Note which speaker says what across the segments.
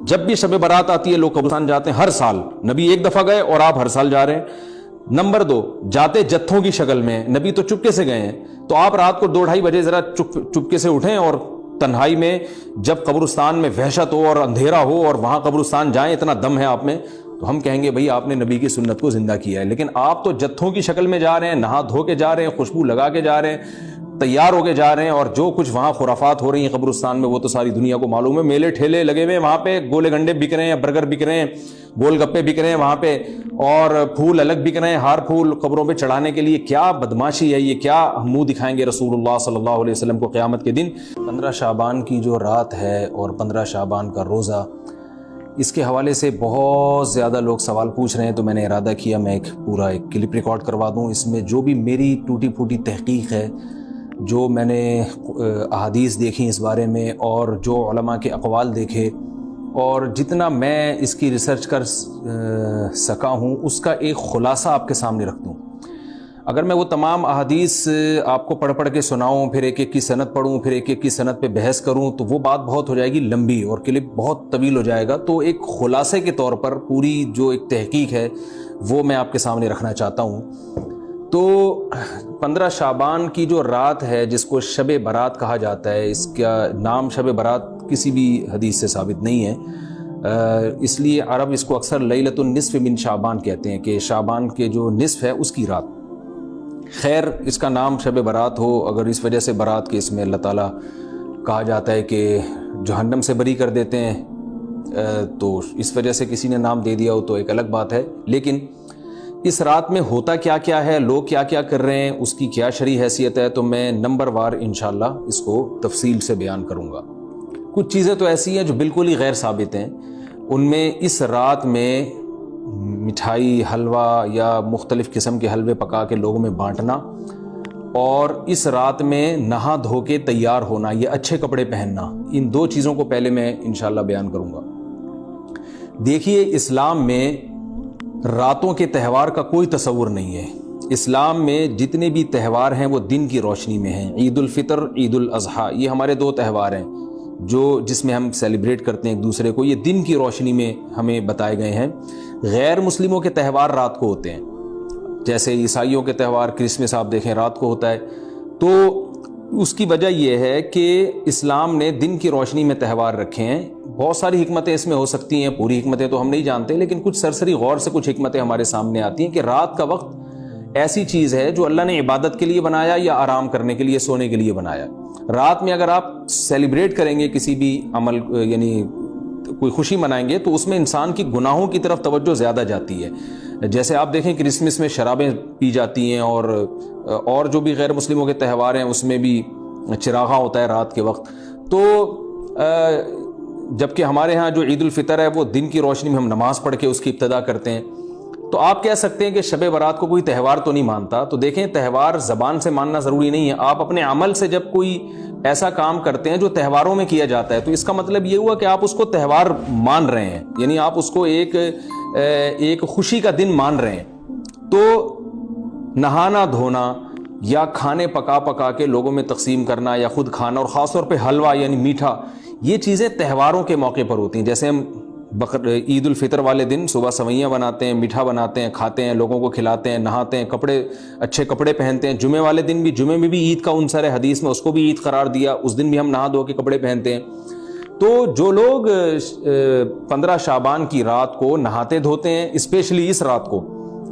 Speaker 1: جب بھی شب برات آتی ہے لوگ قبرستان جاتے ہیں ہر سال. نبی ایک دفعہ گئے اور آپ ہر سال جا رہے ہیں. نمبر 2, جاتے جتھوں کی شکل میں. نبی تو چپکے سے گئے ہیں, تو آپ رات کو 2-2:30 بجے ذرا چپکے سے اٹھیں اور تنہائی میں جب قبرستان میں وحشت ہو اور اندھیرا ہو اور وہاں قبرستان جائیں, اتنا دم ہے آپ میں, تو ہم کہیں گے بھئی آپ نے نبی کی سنت کو زندہ کیا ہے. لیکن آپ تو جتھوں کی شکل میں جا رہے ہیں, نہا دھو کے جا رہے ہیں, خوشبو لگا کے جا رہے ہیں, تیار ہو کے جا رہے ہیں, اور جو کچھ وہاں خرافات ہو رہی ہیں قبرستان میں وہ تو ساری دنیا کو معلوم ہے. میلے ٹھیلے لگے ہوئے ہیں وہاں پہ, گولے گنڈے بک رہے ہیں, برگر بک رہے ہیں, گول گپے بک رہے ہیں وہاں پہ, اور پھول الگ بک رہے ہیں, ہار پھول قبروں پہ چڑھانے کے لیے. کیا بدماشی ہے یہ, کیا منہ دکھائیں گے رسول اللہ صلی اللہ علیہ وسلم کو قیامت کے دن. 15 شعبان کی جو رات ہے اور 15 شعبان کا روزہ, اس کے حوالے سے بہت زیادہ لوگ سوال پوچھ رہے ہیں, تو میں نے ارادہ کیا میں ایک کلپ ریکارڈ کروا دوں. اس میں جو بھی میری ٹوٹی پھوٹی تحقیق ہے, جو میں نے احادیث دیکھی اس بارے میں, اور جو علماء کے اقوال دیکھے, اور جتنا میں اس کی ریسرچ کر سکا ہوں, اس کا ایک خلاصہ آپ کے سامنے رکھ دوں. اگر میں وہ تمام احادیث آپ کو پڑھ پڑھ کے سناؤں, پھر ایک ایک کی سند پڑھوں, پھر ایک ایک کی سند پہ بحث کروں, تو وہ بات بہت ہو جائے گی لمبی اور کلپ بہت طویل ہو جائے گا. تو ایک خلاصے کے طور پر پوری جو ایک تحقیق ہے وہ میں آپ کے سامنے رکھنا چاہتا ہوں. تو 15 شعبان کی جو رات ہے جس کو شب برات کہا جاتا ہے, اس کا نام شب برات کسی بھی حدیث سے ثابت نہیں ہے, اس لیے عرب اس کو اکثر لیلۃ النصف من شعبان کہتے ہیں, کہ شعبان کے جو نصف ہے اس کی رات. خیر, اس کا نام شب برات ہو اگر اس وجہ سے برات کے اس میں اللہ تعالیٰ کہا جاتا ہے کہ جہنم سے بری کر دیتے ہیں, تو اس وجہ سے کسی نے نام دے دیا ہو تو ایک الگ بات ہے. لیکن اس رات میں ہوتا کیا کیا ہے, لوگ کیا کیا کر رہے ہیں, اس کی کیا شرعی حیثیت ہے, تو میں نمبر وار انشاءاللہ اس کو تفصیل سے بیان کروں گا. کچھ چیزیں تو ایسی ہیں جو بالکل ہی غیر ثابت ہیں. ان میں اس رات میں مٹھائی, حلوہ یا مختلف قسم کے حلوے پکا کے لوگوں میں بانٹنا, اور اس رات میں نہا دھو کے تیار ہونا یا اچھے کپڑے پہننا, ان 2 چیزوں کو پہلے میں انشاءاللہ بیان کروں گا. دیکھیے, اسلام میں راتوں کے تہوار کا کوئی تصور نہیں ہے. اسلام میں جتنے بھی تہوار ہیں وہ دن کی روشنی میں ہیں. عید الفطر, عید الاضحیٰ, یہ ہمارے 2 تہوار ہیں جس میں ہم سیلیبریٹ کرتے ہیں ایک دوسرے کو, یہ دن کی روشنی میں ہمیں بتائے گئے ہیں. غیر مسلموں کے تہوار رات کو ہوتے ہیں, جیسے عیسائیوں کے تہوار کرسمس آپ دیکھیں رات کو ہوتا ہے. تو اس کی وجہ یہ ہے کہ اسلام نے دن کی روشنی میں تہوار رکھے ہیں. بہت ساری حکمتیں اس میں ہو سکتی ہیں, پوری حکمتیں تو ہم نہیں جانتے, لیکن کچھ سرسری غور سے کچھ حکمتیں ہمارے سامنے آتی ہیں کہ رات کا وقت ایسی چیز ہے جو اللہ نے عبادت کے لیے بنایا یا آرام کرنے کے لیے, سونے کے لیے بنایا. رات میں اگر آپ سیلیبریٹ کریں گے کسی بھی عمل, یعنی کوئی خوشی منائیں گے, تو اس میں انسان کی گناہوں کی طرف توجہ زیادہ جاتی ہے. جیسے آپ دیکھیں کرسمس میں شرابیں پی جاتی ہیں, اور جو بھی غیر مسلموں کے تہوار ہیں اس میں بھی چراغاں ہوتا ہے رات کے وقت. تو جبکہ ہمارے ہاں جو عید الفطر ہے وہ دن کی روشنی میں ہم نماز پڑھ کے اس کی ابتدا کرتے ہیں. تو آپ کہہ سکتے ہیں کہ شب برات کو کوئی تہوار تو نہیں مانتا. تو دیکھیں, تہوار زبان سے ماننا ضروری نہیں ہے. آپ اپنے عمل سے جب کوئی ایسا کام کرتے ہیں جو تہواروں میں کیا جاتا ہے, تو اس کا مطلب یہ ہوا کہ آپ اس کو تہوار مان رہے ہیں, یعنی آپ اس کو ایک خوشی کا دن مان رہے ہیں. تو نہانا دھونا یا کھانے پکا کے لوگوں میں تقسیم کرنا یا خود کھانا, اور خاص طور پہ حلوہ یعنی میٹھا, یہ چیزیں تہواروں کے موقع پر ہوتی ہیں. جیسے ہم عید الفطر والے دن صبح سوئیاں بناتے ہیں, میٹھا بناتے ہیں, کھاتے ہیں, لوگوں کو کھلاتے ہیں, نہاتے ہیں, اچھے کپڑے پہنتے ہیں. جمعے والے دن بھی, جمعے میں بھی عید کا عنصر ہے حدیث میں, اس کو بھی عید قرار دیا, اس دن بھی ہم نہا دھو کے کپڑے پہنتے ہیں. تو جو لوگ 15 شعبان کی رات کو نہاتے دھوتے ہیں, اسپیشلی اس رات کو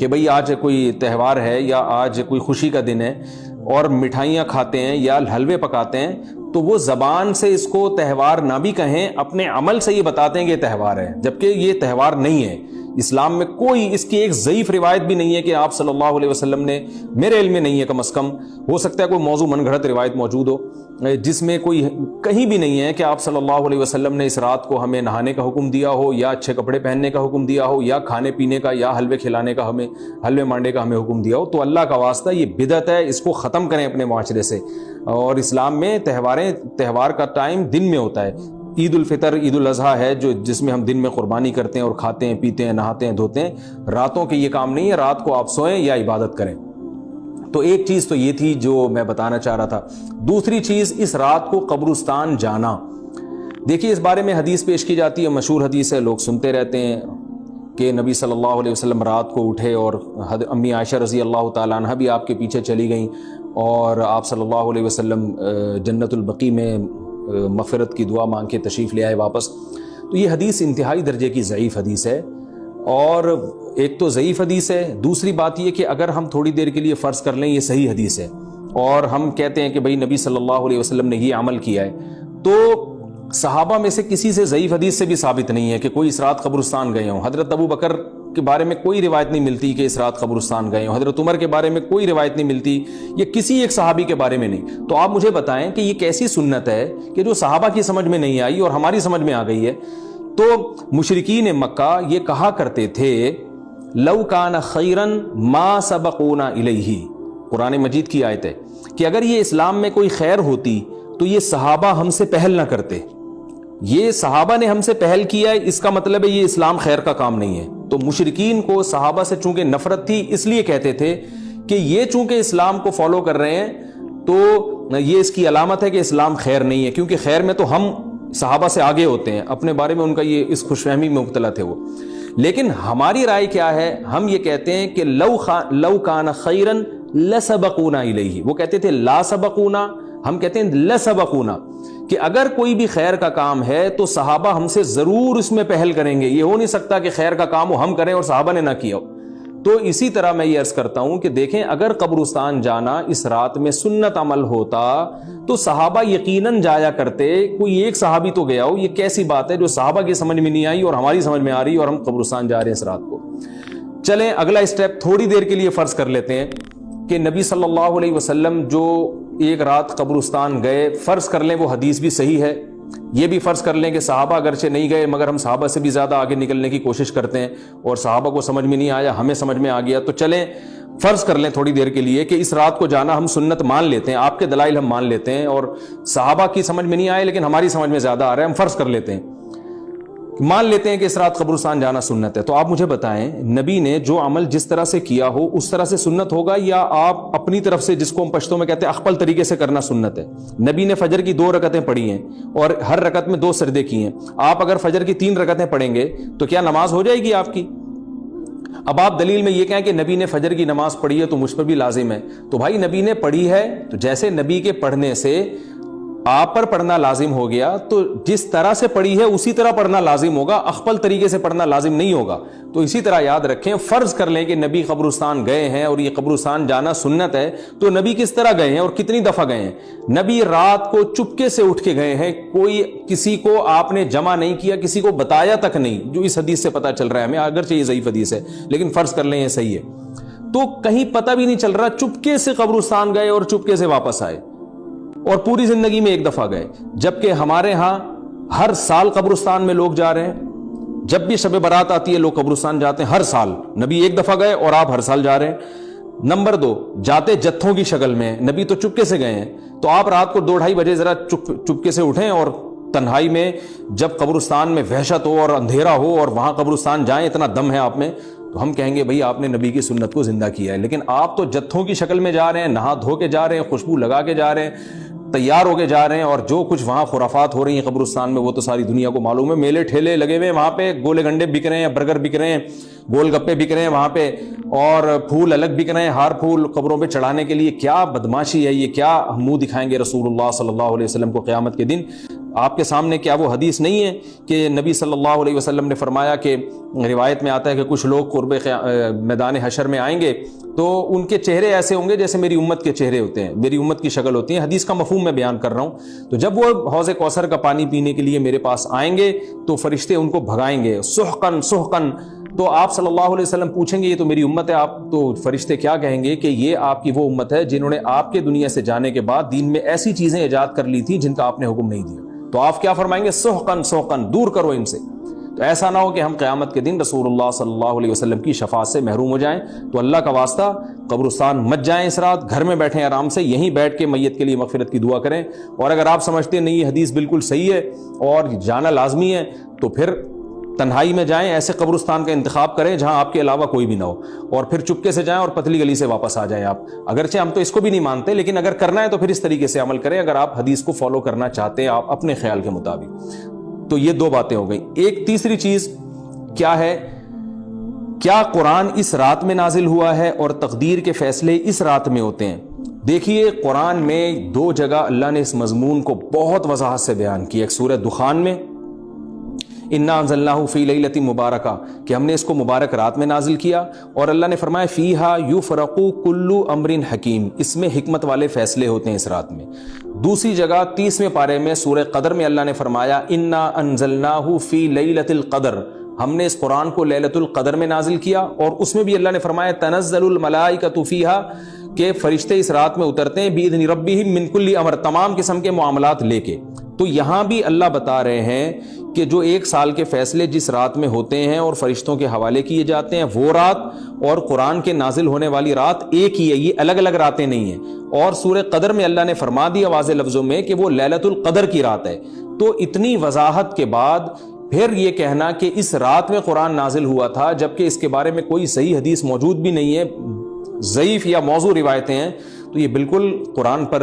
Speaker 1: کہ بھئی آج کوئی تہوار ہے یا آج کوئی خوشی کا دن ہے, اور مٹھائیاں کھاتے ہیں یا حلوے پکاتے ہیں, تو وہ زبان سے اس کو تہوار نہ بھی کہیں, اپنے عمل سے یہ بتاتے ہیں کہ یہ تہوار ہے, جبکہ یہ تہوار نہیں ہے. اسلام میں کوئی اس کی ایک ضعیف روایت بھی نہیں ہے کہ آپ صلی اللہ علیہ وسلم نے, میرے علم میں نہیں ہے کم از کم, ہو سکتا ہے کوئی موضوع من گھڑت روایت موجود ہو جس میں کوئی کہیں بھی نہیں ہے کہ آپ صلی اللہ علیہ وسلم نے اس رات کو ہمیں نہانے کا حکم دیا ہو, یا اچھے کپڑے پہننے کا حکم دیا ہو, یا کھانے پینے کا یا حلوے کھلانے کا, ہمیں حلوے مانڈے کا ہمیں حکم دیا ہو. تو اللہ کا واسطہ یہ بدعت ہے, اس کو ختم کریں اپنے معاشرے سے. اور اسلام میں تہوار کا ٹائم دن میں ہوتا ہے. عید الفطر, عید الاضحیٰ ہے جس میں ہم دن میں قربانی کرتے ہیں اور کھاتے ہیں, پیتے ہیں, نہاتے ہیں, دھوتے ہیں. راتوں کے یہ کام نہیں ہے, رات کو آپ سوئیں یا عبادت کریں. تو ایک چیز تو یہ تھی جو میں بتانا چاہ رہا تھا. دوسری چیز, اس رات کو قبرستان جانا. دیکھیے اس بارے میں حدیث پیش کی جاتی ہے، مشہور حدیث ہے، لوگ سنتے رہتے ہیں کہ نبی صلی اللہ علیہ وسلم رات کو اٹھے اور امی عائشہ رضی اللہ تعالیٰ عنہ بھی آپ کے پیچھے چلی گئیں اور آپ صلی اللہ علیہ وسلم جنت البقیع میں مغفرت کی دعا مانگ کے تشریف لے آئے واپس. تو یہ حدیث انتہائی درجے کی ضعیف حدیث ہے، اور ایک تو ضعیف حدیث ہے، دوسری بات یہ کہ اگر ہم تھوڑی دیر کے لیے فرض کر لیں یہ صحیح حدیث ہے اور ہم کہتے ہیں کہ بھئی نبی صلی اللہ علیہ وسلم نے یہ عمل کیا ہے، تو صحابہ میں سے کسی سے ضعیف حدیث سے بھی ثابت نہیں ہے کہ کوئی اس رات قبرستان گئے ہوں. حضرت ابو بکر کے بارے میں کوئی روایت نہیں ملتی کہ اس رات قبرستان گئے ہوں، حضرت عمر کے بارے میں کوئی روایت نہیں ملتی، یہ کسی ایک صحابی کے بارے میں نہیں. تو آپ مجھے بتائیں کہ یہ کیسی سنت ہے کہ جو صحابہ کی سمجھ میں نہیں آئی اور ہماری سمجھ میں آ گئی ہے. تو مشرکین مکہ یہ کہا کرتے تھے لو کان خیرن ما سبقونا الیہ، قرآن مجید کی آیت ہے کہ اگر یہ اسلام میں کوئی خیر ہوتی تو یہ صحابہ ہم سے پہل نہ کرتے. یہ صحابہ نے ہم سے پہل کیا ہے، اس کا مطلب ہے یہ اسلام خیر کا کام نہیں ہے. تو مشرکین کو صحابہ سے چونکہ نفرت تھی اس لیے کہتے تھے کہ یہ چونکہ اسلام کو فالو کر رہے ہیں تو یہ اس کی علامت ہے کہ اسلام خیر نہیں ہے، کیونکہ خیر میں تو ہم صحابہ سے آگے ہوتے ہیں. اپنے بارے میں ان کا یہ اس خوش فہمی میں مبتلا تھے وہ. لیکن ہماری رائے کیا ہے؟ ہم یہ کہتے ہیں کہ لو کان خیرن لسبقونا الیہ. وہ کہتے تھے لا سبقونا، ہم کہتے ہیں لسبقونا، کہ اگر کوئی بھی خیر کا کام ہے تو صحابہ ہم سے ضرور اس میں پہل کریں گے. یہ ہو نہیں سکتا کہ خیر کا کام ہم کریں اور صحابہ نے نہ کیا ہو. تو اسی طرح میں یہ عرض کرتا ہوں کہ دیکھیں اگر قبرستان جانا اس رات میں سنت عمل ہوتا تو صحابہ یقیناً جایا کرتے. کوئی ایک صحابی تو گیا ہو، یہ کیسی بات ہے جو صحابہ کی سمجھ میں نہیں آئی اور ہماری سمجھ میں آ رہی اور ہم قبرستان جا رہے ہیں اس رات کو. چلیں اگلا اسٹیپ تھوڑی دیر کے لیے فرض کر لیتے ہیں کہ نبی صلی اللہ علیہ وسلم جو ایک رات قبرستان گئے، فرض کر لیں وہ حدیث بھی صحیح ہے. یہ بھی فرض کر لیں کہ صحابہ اگرچہ نہیں گئے مگر ہم صحابہ سے بھی زیادہ آگے نکلنے کی کوشش کرتے ہیں اور صحابہ کو سمجھ میں نہیں آیا، ہمیں سمجھ میں آ گیا. تو چلیں فرض کر لیں تھوڑی دیر کے لیے کہ اس رات کو جانا ہم سنت مان لیتے ہیں، آپ کے دلائل ہم مان لیتے ہیں اور صحابہ کی سمجھ میں نہیں آئے لیکن ہماری سمجھ میں زیادہ آ رہا ہے. ہم فرض کر لیتے ہیں، مان لیتے ہیں کہ اس رات قبرستان جانا سنت ہے. تو آپ مجھے بتائیں نبی نے جو عمل جس طرح سے کیا ہو اس طرح سے سنت ہوگا یا آپ اپنی طرف سے، جس کو ہم پشتوں میں کہتے ہیں اخپل طریقے سے کرنا سنت ہے؟ نبی نے فجر کی 2 رکعتیں پڑھی ہیں اور ہر رکعت میں 2 سجدے کیے ہیں. آپ اگر فجر کی 3 رکعتیں پڑھیں گے تو کیا نماز ہو جائے گی آپ کی؟ اب آپ دلیل میں یہ کہیں کہ نبی نے فجر کی نماز پڑھی ہے تو مجھ پر بھی لازم ہے. تو بھائی نبی نے پڑھی ہے تو جیسے نبی کے پڑھنے سے آپ پر پڑھنا لازم ہو گیا تو جس طرح سے پڑھی ہے اسی طرح پڑھنا لازم ہوگا، اخپل طریقے سے پڑھنا لازم نہیں ہوگا. تو اسی طرح یاد رکھیں، فرض کر لیں کہ نبی قبرستان گئے ہیں اور یہ قبرستان جانا سنت ہے، تو نبی کس طرح گئے ہیں اور کتنی دفعہ گئے ہیں؟ نبی رات کو چپکے سے اٹھ کے گئے ہیں، کوئی کسی کو آپ نے جمع نہیں کیا، کسی کو بتایا تک نہیں، جو اس حدیث سے پتہ چل رہا ہے ہمیں. اگرچہ یہ ضعیف حدیث ہے لیکن فرض کر لیں یہ صحیح ہے. تو کہیں پتہ بھی نہیں چل رہا، چپکے سے قبرستان گئے اور چپکے سے واپس آئے اور پوری زندگی میں ایک دفعہ گئے. جبکہ ہمارے ہاں ہر سال قبرستان میں لوگ جا رہے ہیں، جب بھی شب برات آتی ہے لوگ قبرستان جاتے ہیں ہر سال. نبی ایک دفعہ گئے اور آپ ہر سال جا رہے ہیں. نمبر 2، جاتے جتھوں کی شکل میں، نبی تو چپکے سے گئے ہیں، تو آپ رات کو 2-2:30 بجے ذرا چپکے سے اٹھیں اور تنہائی میں جب قبرستان میں وحشت ہو اور اندھیرا ہو اور وہاں قبرستان جائیں، اتنا دم ہے آپ میں، تو ہم کہیں گے بھئی آپ نے نبی کی سنت کو زندہ کیا ہے. لیکن آپ تو جتھوں کی شکل میں جا رہے ہیں، نہا دھو کے جا رہے ہیں، خوشبو لگا کے جا رہے ہیں، تیار ہو کے جا رہے ہیں، اور جو کچھ وہاں خرافات ہو رہی ہیں قبرستان میں وہ تو ساری دنیا کو معلوم ہے. میلے ٹھیلے لگے ہوئے ہیں وہاں پہ، گولے گنڈے بک رہے ہیں، برگر بک رہے ہیں، گول گپے بک رہے ہیں وہاں پہ، اور پھول الگ بک رہے ہیں، ہار پھول قبروں پہ چڑھانے کے لیے. کیا بدماشی ہے یہ! کیا منہ دکھائیں گے رسول اللہ صلی اللہ علیہ وسلم کو قیامت کے دن؟ آپ کے سامنے کیا وہ حدیث نہیں ہے کہ نبی صلی اللہ علیہ وسلم نے فرمایا کہ روایت میں آتا ہے کہ کچھ لوگ قرب میدان حشر میں آئیں گے تو ان کے چہرے ایسے ہوں گے جیسے میری امت کے چہرے ہوتے ہیں، میری امت کی شکل ہوتی ہے. حدیث کا مفہوم میں بیان کر رہا ہوں. تو جب وہ حوض کوثر کا پانی پینے کے لیے میرے پاس آئیں گے تو فرشتے ان کو بھگائیں گے، سحقن سحقن. تو آپ صلی اللہ علیہ وسلم پوچھیں گے یہ تو میری امت ہے، آپ تو فرشتے کیا کہیں گے کہ یہ آپ کی وہ امت ہے جنہوں نے آپ کے دنیا سے جانے کے بعد دین میں ایسی چیزیں ایجاد کر لی تھی جن کا آپ نے حکم نہیں دیا. تو آپ کیا فرمائیں گے؟ سحقن سحقن، دور کرو ان سے. تو ایسا نہ ہو کہ ہم قیامت کے دن رسول اللہ صلی اللہ علیہ وسلم کی شفاعت سے محروم ہو جائیں. تو اللہ کا واسطہ قبرستان مت جائیں اس رات، گھر میں بیٹھیں آرام سے، یہیں بیٹھ کے میت کے لیے مغفرت کی دعا کریں. اور اگر آپ سمجھتے ہیں نہیں یہ حدیث بالکل صحیح ہے اور جانا لازمی ہے تو پھر تنہائی میں جائیں، ایسے قبرستان کا انتخاب کریں جہاں آپ کے علاوہ کوئی بھی نہ ہو، اور پھر چپکے سے جائیں اور پتلی گلی سے واپس آ جائیں آپ. اگرچہ ہم تو اس کو بھی نہیں مانتے لیکن اگر کرنا ہے تو پھر اس طریقے سے عمل کریں اگر آپ حدیث کو فالو کرنا چاہتے ہیں آپ اپنے خیال کے مطابق. تو یہ دو باتیں ہو گئیں. ایک تیسری چیز کیا ہے, کیا قرآن اس رات میں نازل ہوا ہے اور تقدیر کے فیصلے اس رات میں ہوتے ہیں؟ دیکھیے قرآن میں دو جگہ اللہ نے اس مضمون کو بہت وضاحت سے بیان کیا. ایک سورہ دخان میں انا انزلناہ فی لیلۃ مبارکہ کہ ہم نے اس کو مبارک رات میں نازل کیا, اور اللہ نے فرمایا فیہا یفرق کل امر حکیم, اس میں حکمت والے فیصلے ہوتے ہیں اس رات میں. دوسری جگہ 30ویں پارے میں سورہ قدر میں اللہ نے فرمایا انا انزلناہ فی لیلۃ القدر, ہم نے اس قرآن کو لیلۃ القدر میں نازل کیا, اور اس میں بھی اللہ نے فرمایا تنزل الملائکۃ فیہا کہ فرشتے اس رات میں اترتے ہیں باذن ربہم من کل امر, تمام قسم کے معاملات لے کے. تو یہاں بھی اللہ بتا رہے ہیں کہ جو 1 سال کے فیصلے جس رات میں ہوتے ہیں اور فرشتوں کے حوالے کیے جاتے ہیں وہ رات اور قرآن کے نازل ہونے والی رات ایک ہی ہے, یہ الگ الگ راتیں نہیں ہیں. اور سورہ قدر میں اللہ نے فرما دیا واضح لفظوں میں کہ وہ لیلۃ القدر کی رات ہے. تو اتنی وضاحت کے بعد پھر یہ کہنا کہ اس رات میں قرآن نازل ہوا تھا جبکہ اس کے بارے میں کوئی صحیح حدیث موجود بھی نہیں ہے, ضعیف یا موضوع روایتیں ہیں, تو یہ بالکل قرآن پر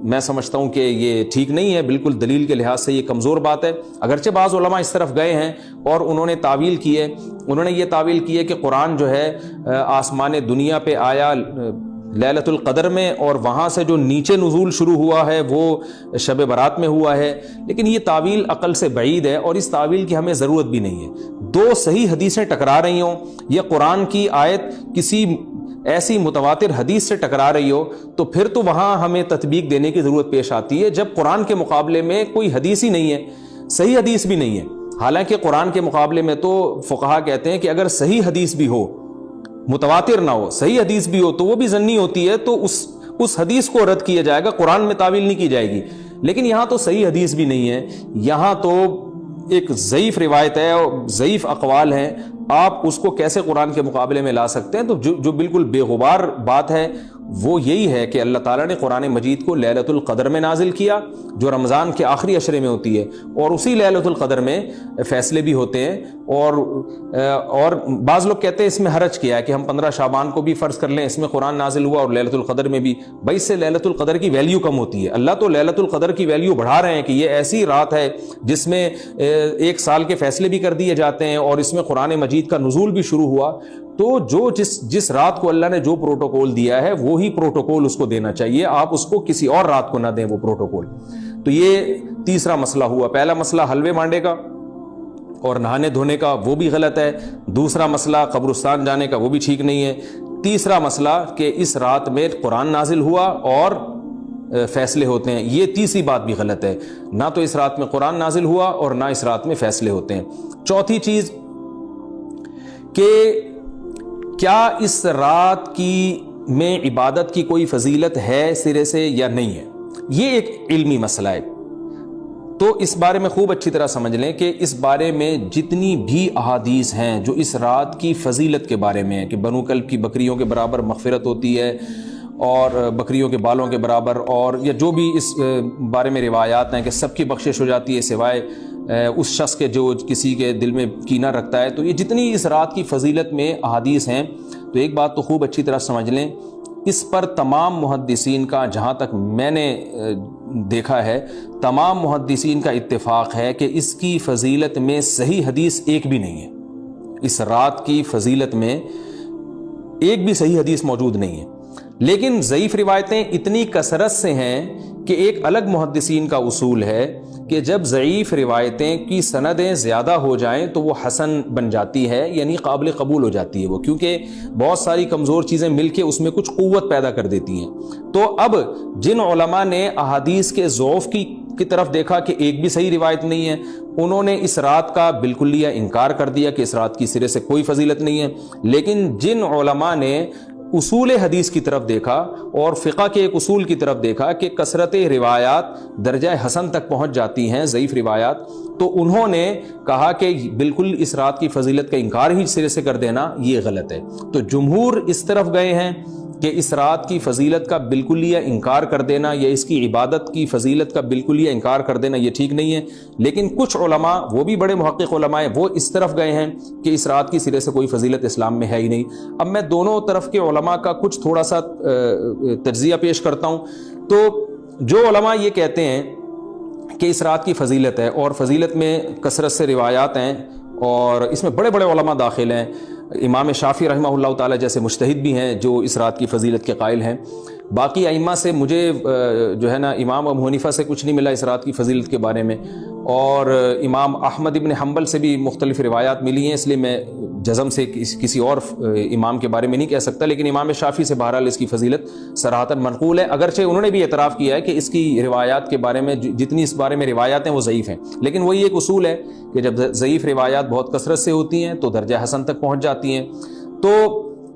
Speaker 1: میں سمجھتا ہوں کہ یہ ٹھیک نہیں ہے, بالکل دلیل کے لحاظ سے یہ کمزور بات ہے. اگرچہ بعض علماء اس طرف گئے ہیں اور انہوں نے تعویل کی ہے, انہوں نے یہ تعویل کی ہے کہ قرآن جو ہے آسمان دنیا پہ آیا لیلۃ القدر میں, اور وہاں سے جو نیچے نزول شروع ہوا ہے وہ شب برات میں ہوا ہے, لیکن یہ تعویل عقل سے بعید ہے اور اس تعویل کی ہمیں ضرورت بھی نہیں ہے. دو صحیح حدیثیں ٹکرا رہی ہوں یا قرآن کی آیت کسی ایسی متواتر حدیث سے ٹکرا رہی ہو تو پھر تو وہاں ہمیں تطبیق دینے کی ضرورت پیش آتی ہے, جب قرآن کے مقابلے میں کوئی حدیث ہی نہیں ہے, صحیح حدیث بھی نہیں ہے. حالانکہ قرآن کے مقابلے میں تو فقہا کہتے ہیں کہ اگر صحیح حدیث بھی ہو, متواتر نہ ہو, صحیح حدیث بھی ہو تو وہ بھی ظنی ہوتی ہے, تو اس حدیث کو رد کیا جائے گا, قرآن میں تعویل نہیں کی جائے گی. لیکن یہاں تو صحیح حدیث بھی نہیں ہے, یہاں تو ایک ضعیف روایت ہے اور ضعیف اقوال ہیں, آپ اس کو کیسے قرآن کے مقابلے میں لا سکتے ہیں؟ تو جو بالکل بے غبار بات ہے وہ یہی ہے کہ اللہ تعالیٰ نے قرآن مجید کو لیلۃ القدر میں نازل کیا جو رمضان کے آخری عشرے میں ہوتی ہے, اور اسی لیلۃ القدر میں فیصلے بھی ہوتے ہیں. اور بعض لوگ کہتے ہیں اس میں حرج کیا ہے کہ ہم 15 شعبان کو بھی فرض کر لیں, اس میں قرآن نازل ہوا اور لیلۃ القدر میں بھی. بھائی اس سے لیلۃ القدر کی ویلیو کم ہوتی ہے. اللہ تو لیلۃ القدر کی ویلیو بڑھا رہے ہیں کہ یہ ایسی رات ہے جس میں 1 سال کے فیصلے بھی کر دیے جاتے ہیں اور اس میں قرآن مجید کا نزول بھی شروع ہوا. تو جس رات کو اللہ نے جو پروٹوکول دیا ہے وہی پروٹوکول اس کو دینا چاہیے, آپ اس کو کسی اور رات کو نہ دیں وہ پروٹوکول. تو یہ تیسرا مسئلہ ہوا. پہلا مسئلہ حلوے مانڈے کا اور نہانے دھونے کا, وہ بھی غلط ہے. دوسرا مسئلہ قبرستان جانے کا, وہ بھی ٹھیک نہیں ہے. تیسرا مسئلہ کہ اس رات میں قرآن نازل ہوا اور فیصلے ہوتے ہیں, یہ تیسری بات بھی غلط ہے. نہ تو اس رات میں قرآن نازل ہوا اور نہ اس رات میں فیصلے ہوتے ہیں. چوتھی چیز کہ کیا اس رات کی میں عبادت کی کوئی فضیلت ہے سرے سے یا نہیں ہے, یہ ایک علمی مسئلہ ہے. تو اس بارے میں خوب اچھی طرح سمجھ لیں کہ اس بارے میں جتنی بھی احادیث ہیں جو اس رات کی فضیلت کے بارے میں ہے کہ بنو کلب کی بکریوں کے برابر مغفرت ہوتی ہے اور بکریوں کے بالوں کے برابر, اور یا جو بھی اس بارے میں روایات ہیں کہ سب کی بخشش ہو جاتی ہے سوائے اس شخص کے جو کسی کے دل میں کینہ رکھتا ہے, تو یہ جتنی اس رات کی فضیلت میں احادیث ہیں تو ایک بات تو خوب اچھی طرح سمجھ لیں, اس پر تمام محدثین کا, جہاں تک میں نے دیکھا ہے, تمام محدثین کا اتفاق ہے کہ اس کی فضیلت میں صحیح حدیث ایک بھی نہیں ہے. اس رات کی فضیلت میں ایک بھی صحیح حدیث موجود نہیں ہے. لیکن ضعیف روایتیں اتنی کثرت سے ہیں کہ ایک الگ محدثین کا اصول ہے کہ جب ضعیف روایتیں کی سندیں زیادہ ہو جائیں تو وہ حسن بن جاتی ہے, یعنی قابل قبول ہو جاتی ہے وہ, کیونکہ بہت ساری کمزور چیزیں مل کے اس میں کچھ قوت پیدا کر دیتی ہیں. تو اب جن علماء نے احادیث کے ضعف کی طرف دیکھا کہ ایک بھی صحیح روایت نہیں ہے, انہوں نے اس رات کا بالکلیہ انکار کر دیا کہ اس رات کی سرے سے کوئی فضیلت نہیں ہے. لیکن جن علماء نے اصول حدیث کی طرف دیکھا اور فقہ کے ایک اصول کی طرف دیکھا کہ کثرت روایات درجہ حسن تک پہنچ جاتی ہیں, ضعیف روایات, تو انہوں نے کہا کہ بالکل اس رات کی فضیلت کا انکار ہی سرے سے کر دینا یہ غلط ہے. تو جمہور اس طرف گئے ہیں کہ اس رات کی فضیلت کا بالکلیہ انکار کر دینا یا اس کی عبادت کی فضیلت کا بالکلیہ انکار کر دینا یہ ٹھیک نہیں ہے. لیکن کچھ علماء, وہ بھی بڑے محقق علماء ہیں, وہ اس طرف گئے ہیں کہ اس رات کی سرے سے کوئی فضیلت اسلام میں ہے ہی نہیں. اب میں دونوں طرف کے علماء کا کچھ تھوڑا سا تجزیہ پیش کرتا ہوں. تو جو علماء یہ کہتے ہیں کہ اس رات کی فضیلت ہے، اور فضیلت میں کثرت سے روایات ہیں، اور اس میں بڑے بڑے علماء داخل ہیں. امام شافعی رحمہ اللہ تعالی جیسے مجتہد بھی ہیں جو اس رات کی فضیلت کے قائل ہیں. باقی ائمہ سے مجھے جو ہے نا امام ابو حنیفہ سے کچھ نہیں ملا اس رات کی فضیلت کے بارے میں، اور امام احمد ابن حنبل سے بھی مختلف روایات ملی ہیں، اس لیے میں جزم سے کسی اور امام کے بارے میں نہیں کہہ سکتا. لیکن امام شافعی سے بہرحال اس کی فضیلت صراحتاً منقول ہے، اگرچہ انہوں نے بھی اعتراف کیا ہے کہ اس کی روایات کے بارے میں جتنی اس بارے میں روایات ہیں وہ ضعیف ہیں. لیکن وہی ایک اصول ہے کہ جب ضعیف روایات بہت کثرت سے ہوتی ہیں تو درجہ حسن تک پہنچ جاتی ہیں. تو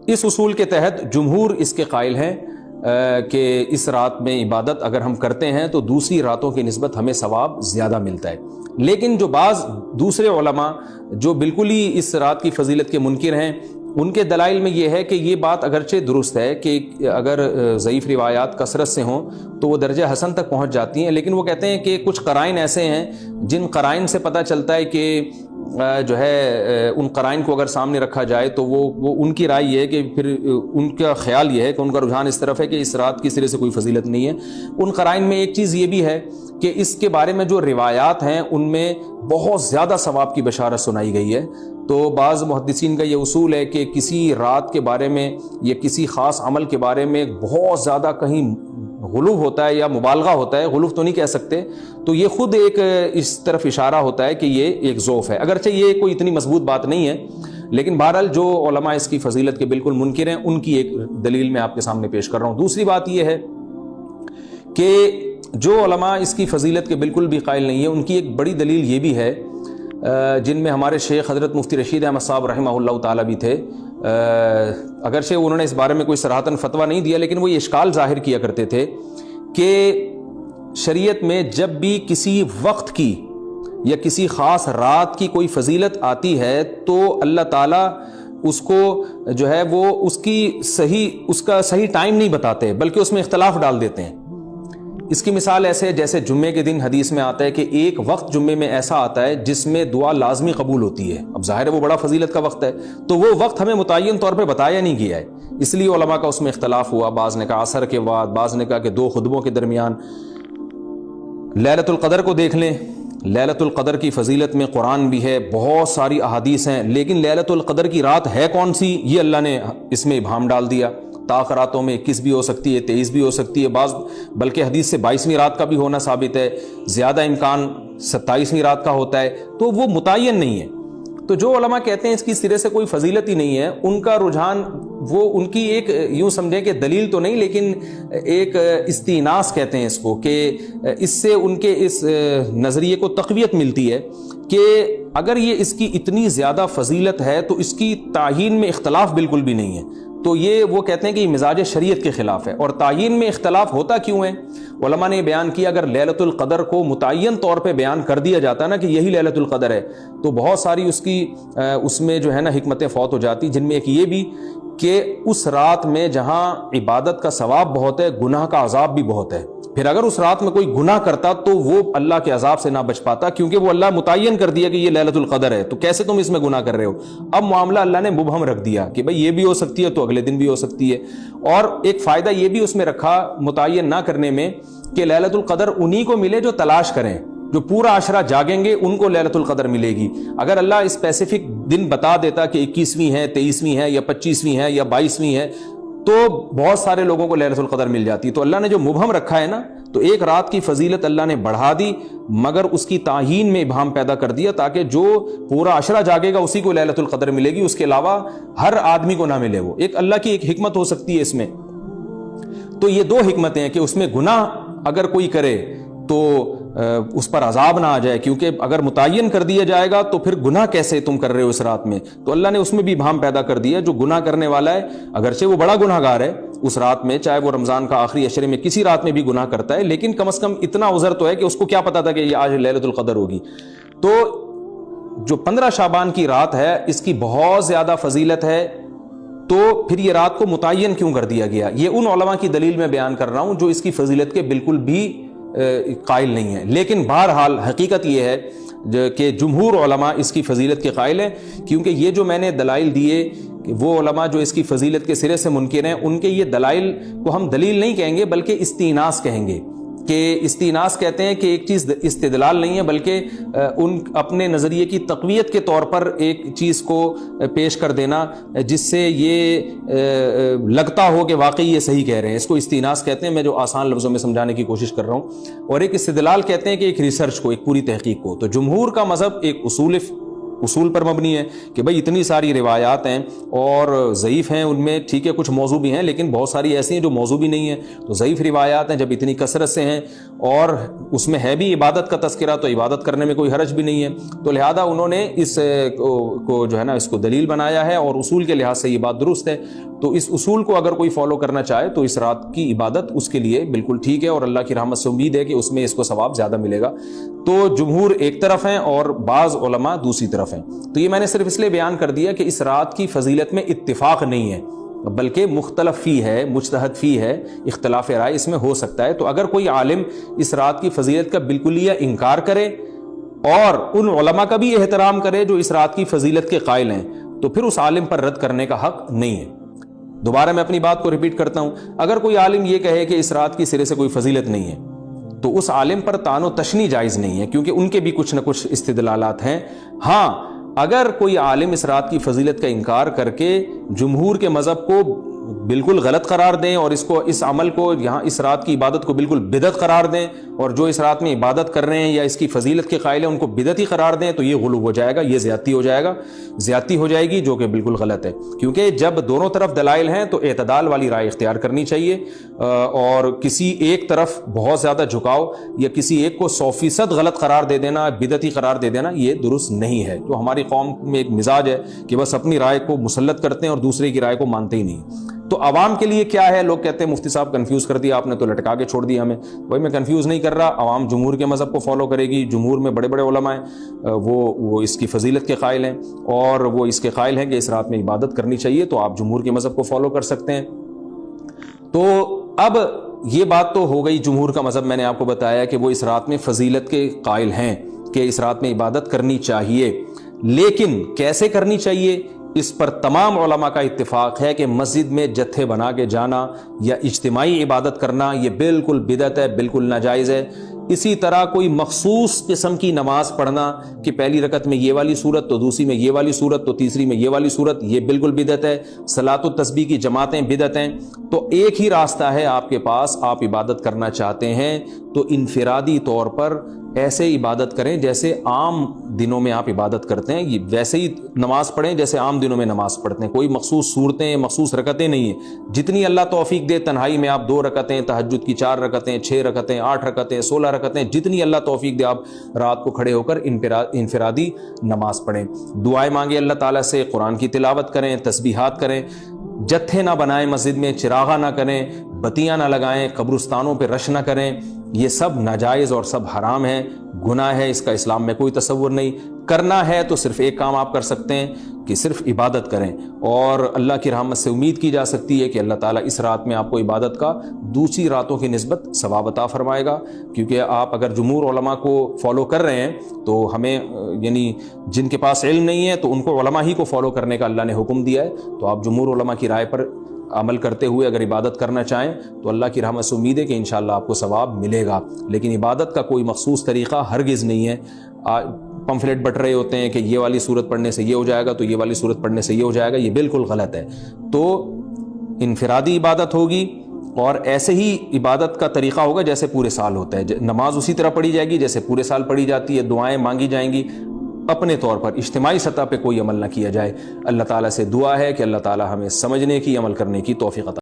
Speaker 1: اس اصول کے تحت جمہور اس کے قائل ہیں کہ اس رات میں عبادت اگر ہم کرتے ہیں تو دوسری راتوں کی نسبت ہمیں ثواب زیادہ ملتا ہے. لیکن جو بعض دوسرے علماء جو بالکل ہی اس رات کی فضیلت کے منکر ہیں، ان کے دلائل میں یہ ہے کہ یہ بات اگرچہ درست ہے کہ اگر ضعیف روایات کثرت سے ہوں تو وہ درجہ حسن تک پہنچ جاتی ہیں، لیکن وہ کہتے ہیں کہ کچھ قرائن ایسے ہیں جن قرائن سے پتہ چلتا ہے کہ جو ہے ان قرائن کو اگر سامنے رکھا جائے تو وہ ان کی رائے یہ ہے کہ پھر ان کا خیال یہ ہے کہ ان کا رجحان اس طرف ہے کہ اس رات کی سرے سے کوئی فضیلت نہیں ہے. ان قرائن میں ایک چیز یہ بھی ہے کہ اس کے بارے میں جو روایات ہیں ان میں بہت زیادہ ثواب کی بشارت سنائی گئی ہے. تو بعض محدثین کا یہ اصول ہے کہ کسی رات کے بارے میں یا کسی خاص عمل کے بارے میں بہت زیادہ کہیں غلو ہوتا ہے یا مبالغہ ہوتا ہے، غلو تو نہیں کہہ سکتے، تو یہ خود ایک اس طرف اشارہ ہوتا ہے کہ یہ ایک ذوف ہے، اگرچہ یہ کوئی اتنی مضبوط بات نہیں ہے. لیکن بہرحال جو علماء اس کی فضیلت کے بالکل منکر ہیں ان کی ایک دلیل میں آپ کے سامنے پیش کر رہا ہوں. دوسری بات یہ ہے کہ جو علماء اس کی فضیلت کے بالکل بھی قائل نہیں ہیں ان کی ایک بڑی دلیل یہ بھی ہے، جن میں ہمارے شیخ حضرت مفتی رشید احمد صاحب رحمہ اللہ تعالیٰ بھی تھے. اگرچہ انہوں نے اس بارے میں کوئی صراحتاً فتویٰ نہیں دیا، لیکن وہ یہ اشکال ظاہر کیا کرتے تھے کہ شریعت میں جب بھی کسی وقت کی یا کسی خاص رات کی کوئی فضیلت آتی ہے تو اللہ تعالیٰ اس کو جو ہے وہ اس کا صحیح ٹائم نہیں بتاتے بلکہ اس میں اختلاف ڈال دیتے ہیں. اس کی مثال ایسے ہے جیسے جمعے کے دن حدیث میں آتا ہے کہ ایک وقت جمعے میں ایسا آتا ہے جس میں دعا لازمی قبول ہوتی ہے. اب ظاہر ہے وہ بڑا فضیلت کا وقت ہے، تو وہ وقت ہمیں متعین طور پہ بتایا نہیں گیا ہے، اس لیے علماء کا اس میں اختلاف ہوا. بعض نے کہا عصر کے بعد، بعض نے کہا کہ 2 خطبوں کے درمیان. لیلۃ القدر کو دیکھ لیں، لیلۃ القدر کی فضیلت میں قرآن بھی ہے، بہت ساری احادیث ہیں، لیکن لیلۃ القدر کی رات ہے کون سی یہ اللہ نے اس میں ابہام ڈال دیا. تاخراتوں میں 21 بھی ہو سکتی ہے، 23 بھی ہو سکتی ہے، بعض بلکہ حدیث سے 22ویں رات کا بھی ہونا ثابت ہے، زیادہ امکان 27ویں رات کا ہوتا ہے، تو وہ متعین نہیں ہے. تو جو علماء کہتے ہیں اس کی سرے سے کوئی فضیلت ہی نہیں ہے، ان کا رجحان وہ ان کی ایک یوں سمجھیں کہ دلیل تو نہیں لیکن ایک استئناس کہتے ہیں اس کو، کہ اس سے ان کے اس نظریے کو تقویت ملتی ہے کہ اگر یہ اس کی اتنی زیادہ فضیلت ہے تو اس کی تعیین میں اختلاف بالکل بھی نہیں ہے. تو یہ وہ کہتے ہیں کہ یہ مزاج شریعت کے خلاف ہے. اور تعیین میں اختلاف ہوتا کیوں ہے؟ علماء نے بیان کیا اگر لیلۃ القدر کو متعین طور پہ بیان کر دیا جاتا نا کہ یہی لیلۃ القدر ہے تو بہت ساری اس میں جو ہے نا حکمتیں فوت ہو جاتی، جن میں ایک یہ بھی کہ اس رات میں جہاں عبادت کا ثواب بہت ہے گناہ کا عذاب بھی بہت ہے. پھر اگر اس رات میں کوئی گناہ کرتا تو وہ اللہ کے عذاب سے نہ بچ پاتا، کیونکہ وہ اللہ متعین کر دیا کہ یہ لیلۃ القدر ہے، تو کیسے تم اس میں گناہ کر رہے ہو. اب معاملہ اللہ نے مبہم رکھ دیا کہ بھئی یہ بھی ہو سکتی ہے تو اگلے دن بھی ہو سکتی ہے. اور ایک فائدہ یہ بھی اس میں رکھا متعین نہ کرنے میں کہ لیلۃ القدر انہی کو ملے جو تلاش کریں، جو پورا عشرہ جاگیں گے ان کو لیلۃ القدر ملے گی. اگر اللہ اسپیسیفک دن بتا دیتا کہ 21ویں ہے، 23ویں ہے یا 25ویں ہے یا 22ویں ہے تو بہت سارے لوگوں کو لیلۃ القدر مل جاتی. تو اللہ نے جو مبہم رکھا ہے نا، تو ایک رات کی فضیلت اللہ نے بڑھا دی مگر اس کی تعیین میں ابہام پیدا کر دیا تاکہ جو پورا عشرہ جاگے گا اسی کو لیلۃ القدر ملے گی، اس کے علاوہ ہر آدمی کو نہ ملے. وہ ایک اللہ کی ایک حکمت ہو سکتی ہے اس میں. تو یہ 2 حکمتیں ہیں کہ اس میں گناہ اگر کوئی کرے تو اس پر عذاب نہ آ جائے، کیونکہ اگر متعین کر دیا جائے گا تو پھر گناہ کیسے تم کر رہے ہو اس رات میں. تو اللہ نے اس میں بھی ابہام پیدا کر دیا. جو گناہ کرنے والا ہے اگرچہ وہ بڑا گناہ گار ہے اس رات میں، چاہے وہ رمضان کا آخری عشرے میں کسی رات میں بھی گناہ کرتا ہے، لیکن کم از کم اتنا عذر تو ہے کہ اس کو کیا پتا تھا کہ یہ آج لیلۃ القدر ہوگی. تو جو 15 شعبان کی رات ہے اس کی بہت زیادہ فضیلت ہے، تو پھر یہ رات کو متعین کیوں کر دیا گیا؟ یہ ان علماء کی دلیل میں بیان کر رہا ہوں جو اس کی فضیلت کے بالکل بھی قائل نہیں ہے. لیکن بہرحال حقیقت یہ ہے کہ جمہور علماء اس کی فضیلت کے قائل ہیں، کیونکہ یہ جو میں نے دلائل دیے کہ وہ علماء جو اس کی فضیلت کے سرے سے منکر ہیں ان کے یہ دلائل کو ہم دلیل نہیں کہیں گے بلکہ استئناس کہیں گے کہ استیناس کہتے ہیں کہ ایک چیز استدلال نہیں ہے بلکہ ان اپنے نظریے کی تقویت کے طور پر ایک چیز کو پیش کر دینا جس سے یہ لگتا ہو کہ واقعی یہ صحیح کہہ رہے ہیں. اس کو استیناس کہتے ہیں, میں جو آسان لفظوں میں سمجھانے کی کوشش کر رہا ہوں. اور ایک استدلال کہتے ہیں کہ ایک ریسرچ کو, ایک پوری تحقیق کو. تو جمہور کا مذہب ایک اصول پر مبنی ہے کہ بھئی اتنی ساری روایات ہیں اور ضعیف ہیں, ان میں ٹھیک ہے کچھ موضوع بھی ہیں لیکن بہت ساری ایسی ہیں جو موضوع بھی نہیں ہیں. تو ضعیف روایات ہیں, جب اتنی کثرت سے ہیں اور اس میں ہے بھی عبادت کا تذکرہ تو عبادت کرنے میں کوئی حرج بھی نہیں ہے. تو لہذا انہوں نے اس کو جو ہے نا اس کو دلیل بنایا ہے اور اصول کے لحاظ سے یہ بات درست ہے. تو اس اصول کو اگر کوئی فالو کرنا چاہے تو اس رات کی عبادت اس کے لیے بالکل ٹھیک ہے اور اللہ کی رحمت سے امید ہے کہ اس میں اس کو ثواب زیادہ ملے گا. تو جمہور ایک طرف ہیں اور بعض علماء دوسری طرف ہیں. تو یہ میں نے صرف اس لیے بیان کر دیا کہ اس رات کی فضیلت میں اتفاق نہیں ہے بلکہ مختلف فی ہے, مجتہد فی ہے, اختلاف رائے اس میں ہو سکتا ہے. تو اگر کوئی عالم اس رات کی فضیلت کا بالکلیہ انکار کرے اور ان علماء کا بھی احترام کرے جو اس رات کی فضیلت کے قائل ہیں تو پھر اس عالم پر رد کرنے کا حق نہیں ہے. دوبارہ میں اپنی بات کو ریپیٹ کرتا ہوں, اگر کوئی عالم یہ کہے کہ اس رات کی سرے سے کوئی فضیلت نہیں ہے تو اس عالم پر طعن و تشنیع جائز نہیں ہے کیونکہ ان کے بھی کچھ نہ کچھ استدلالات ہیں. ہاں اگر کوئی عالم اس رات کی فضیلت کا انکار کر کے جمہور کے مذہب کو بالکل غلط قرار دیں اور اس عمل کو یہاں اس رات کی عبادت کو بالکل بدعت قرار دیں اور جو اس رات میں عبادت کر رہے ہیں یا اس کی فضیلت کے قائل ہیں ان کو بدعتی قرار دیں تو یہ غلو ہو جائے گا, یہ زیادتی ہو جائے گی جو کہ بالکل غلط ہے. کیونکہ جب دونوں طرف دلائل ہیں تو اعتدال والی رائے اختیار کرنی چاہیے اور کسی ایک طرف بہت زیادہ جھکاؤ یا کسی ایک کو 100% غلط قرار دے دینا, بدعتی قرار دے دینا, یہ درست نہیں ہے. تو ہماری قوم میں ایک مزاج ہے کہ بس اپنی رائے کو مسلط کرتے ہیں اور دوسرے کی رائے کو مانتے ہی نہیں. تو عوام کے لیے کیا ہے؟ لوگ کہتے ہیں مفتی صاحب کنفیوز کر دیا آپ نے, تو لٹکا کے چھوڑ دیا ہمیں. بھائی میں کنفیوز نہیں کر رہا, عوام جمہور کے مذہب کو فالو کرے گی. جمہور میں بڑے بڑے علماء ہیں, وہ اس کی فضیلت کے قائل ہیں اور وہ اس کے قائل ہیں کہ اس رات میں عبادت کرنی چاہیے, تو آپ جمہور کے مذہب کو فالو کر سکتے ہیں. تو اب یہ بات تو ہو گئی جمہور کا مذہب, میں نے آپ کو بتایا کہ وہ اس رات میں فضیلت کے قائل ہیں کہ اس رات میں عبادت کرنی چاہیے. لیکن کیسے کرنی چاہیے اس پر تمام علماء کا اتفاق ہے کہ مسجد میں جتھے بنا کے جانا یا اجتماعی عبادت کرنا یہ بالکل بدعت ہے, بالکل ناجائز ہے. اسی طرح کوئی مخصوص قسم کی نماز پڑھنا کہ پہلی رکعت میں یہ والی صورت تو دوسری میں یہ والی صورت تو تیسری میں یہ والی صورت, یہ بالکل بدعت ہے. صلاۃ التسبیح کی جماعتیں بدعت ہیں. تو ایک ہی راستہ ہے آپ کے پاس, آپ عبادت کرنا چاہتے ہیں تو انفرادی طور پر ایسے عبادت کریں جیسے عام دنوں میں آپ عبادت کرتے ہیں, ویسے ہی نماز پڑھیں جیسے عام دنوں میں نماز پڑھتے ہیں. کوئی مخصوص صورتیں, مخصوص رکعتیں نہیں ہیں. جتنی اللہ توفیق دے تنہائی میں آپ 2 رکعتیں, تہجد کی 4 رکعتیں, 6 رکعتیں, 8 رکعتیں, 16 رکعتیں, جتنی اللہ توفیق دے آپ رات کو کھڑے ہو کر انفرادی نماز پڑھیں. دعائیں مانگیں اللہ تعالیٰ سے, قرآن کی تلاوت کریں, تسبیحات کریں. جتھے نہ بنائیں مسجد میں, چراغاں نہ کریں, بتیاں نہ لگائیں, قبرستانوں پہ رش نہ کریں. یہ سب ناجائز اور سب حرام ہے, گناہ ہے. اس کا اسلام میں کوئی تصور نہیں. کرنا ہے تو صرف ایک کام آپ کر سکتے ہیں کہ صرف عبادت کریں اور اللہ کی رحمت سے امید کی جا سکتی ہے کہ اللہ تعالیٰ اس رات میں آپ کو عبادت کا دوسری راتوں کی نسبت ثواب عطا فرمائے گا. کیونکہ آپ اگر جمہور علماء کو فالو کر رہے ہیں تو ہمیں یعنی جن کے پاس علم نہیں ہے تو ان کو علماء ہی کو فالو کرنے کا اللہ نے حکم دیا ہے. تو آپ جمہور علماء کی رائے پر عمل کرتے ہوئے اگر عبادت کرنا چاہیں تو اللہ کی رحمت سے امید ہے کہ انشاءاللہ آپ کو ثواب ملے گا. لیکن عبادت کا کوئی مخصوص طریقہ ہرگز نہیں ہے. پمفلیٹ بٹ رہے ہوتے ہیں کہ یہ والی صورت پڑھنے سے یہ ہو جائے گا تو یہ والی صورت پڑھنے سے یہ ہو جائے گا, یہ بالکل غلط ہے. تو انفرادی عبادت ہوگی اور ایسے ہی عبادت کا طریقہ ہوگا جیسے پورے سال ہوتا ہے. نماز اسی طرح پڑھی جائے گی جیسے پورے سال پڑھی جاتی ہے, دعائیں مانگی جائیں گی. اپنے طور پر اجتماعی سطح پہ کوئی عمل نہ کیا جائے. اللہ تعالیٰ سے دعا ہے کہ اللہ تعالیٰ ہمیں سمجھنے کی, عمل کرنے کی توفیق عطا